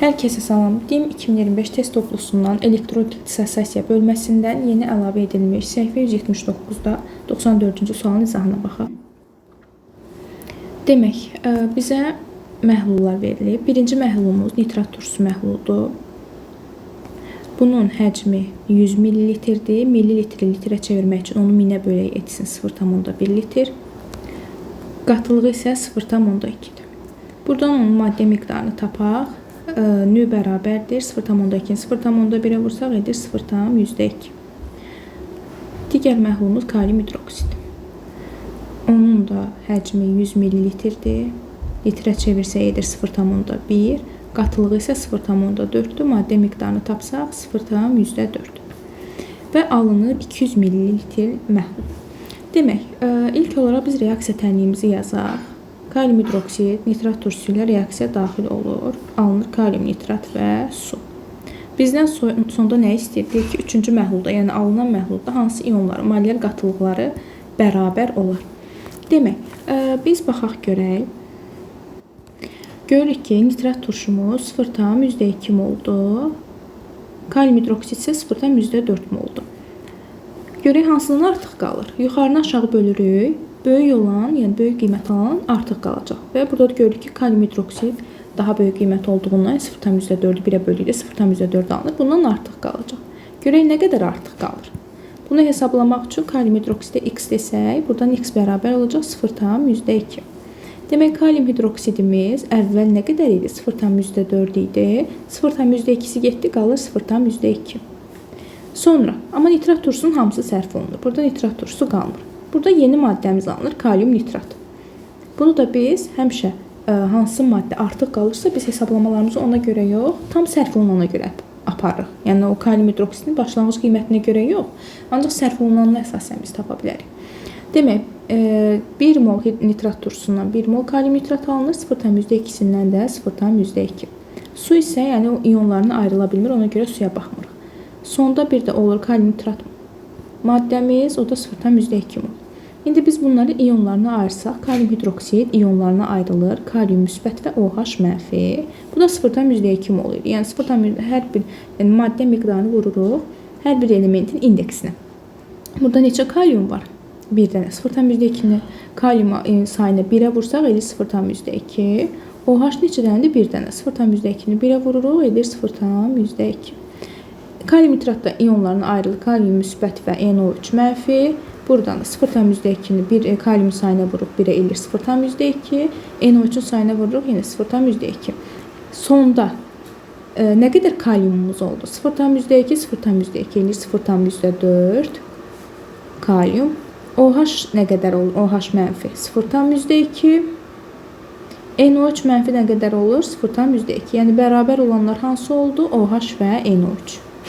Hər kəsə salam. DİM 2025 test toplusundan elektrodissosiasiya bölməsindən yeni əlavə edilmiş səhifə 179-da 94-cü sualın izahına baxaq. Demək, bizə məhlullar verilib. Birinci məhlulumuz nitrat turşusu məhluludur. Bunun həcmi 100 ml-dir. Millilitri litrə çevirmək üçün onu 1000-ə bölək etsin 0,1 litr. Qatılığı isə 0,2-dir. Buradan onun maddə miqdarını tapaq. Nü bərabərdir 0,2-ni 0,1-ə vursaq edir 0,2. Digər məhlulumuz kalium hidroksid. Onun da həcmi 100 ml-dir. Litrə çevirsək edir 0,1. Qatılığı isə 0,4-dür. Maddə miqdarını tapsaq 0,4. Və alınır 200 ml məhlul. Demək, ilk olaraq biz reaksiya tənliyimizi yazaq. Kalium hidroksid nitrat turşusu ilə reaksiya daxil olur. Alınır kalium nitrat və su. Bizdən sonda nə istəyir? Deyir ki, üçüncü məhlulda, yəni alınan məhlulda hansı iyonların molekyar qatılıqları bərabər olar? Demək, biz baxaq görək. Görürük ki, nitrat turşumuz 0,2 moldur. Kalium hidroksid isə 0,4 moldur. Görək hansından artıq qalır? Yuxarını aşağı bölürük. Böyük olan, yəni böyük qiymət alan artıq qalacaq. Və burada görürük ki, kalium hidroksid daha böyük qiymət olduğundan 0,4-ü 1-ə bölükdə 0,4 alınır. Bundan artıq qalacaq. Görək nə qədər artıq qalır. Bunu hesablamaq üçün kalium hidroksidə x desək, buradan x bərabər olacaq 0,2. Demək, kalium hidroksidimiz əvvəl nə qədər idi? 0,4 idi. 0,2-si getdi, qalır 0,2. Sonra, amma nitrat turşusunun hamısı sərf olunur. Burada nitrat turşusu qalmır. Burada yeni maddəmiz alınır, kalium nitrat. Bunu da biz həmişə hansı maddə artıq qalırsa, biz hesablamalarımızı ona görə yox, tam sərf olunana görə aparırıq. Yəni, o kalium hidroksidin başlanğıc qiymətinə görə yox, ancaq sərf olunanına əsasən biz tapa bilərik. Demək, 1 mol nitrat turşusundan 1 mol kalium nitrat alınır, 0,2-sindən də 0,2. Su isə, yəni o iyonlarına ayrıla bilmir, ona görə suya baxmırıq. Sonda bir də olur kalium nitrat maddəmiz, o da 0,2 mol. İndi biz bunları iyonlarına ayırsaq, kalium hidroksid iyonlarına ayrılır, kalium müsbət və OH mənfi. Bu da 0,2 mol idi. Yəni 0,1 hər bir maddə miqdarını vururuq hər bir elementin indeksinə. Burada neçə kalium var? Bir dənə 0,2-ni kalium sayına 1-ə vursaq edir 0,2. OH neçə dənədir? Bir dənə 0,2-ni 1-ə vururuq edir 0,2. Kalium nitratda iyonlarına ayrılır, kalium müsbət və NO3 mənfi. Buradan da 0,2-ni kalium sayına vururuq, 1-ə edir 0,2. NO3-ün sayına vururuq, yenə 0,2. Sonda nə qədər kaliumumuz oldu? 0,2, 0,2 edir 0,4 kalium. OH nə qədər olur? OH mənfi 0,2. NO3 mənfi nə qədər olur? 0,2. Yəni bərabər olanlar hansı oldu? OH və NO3.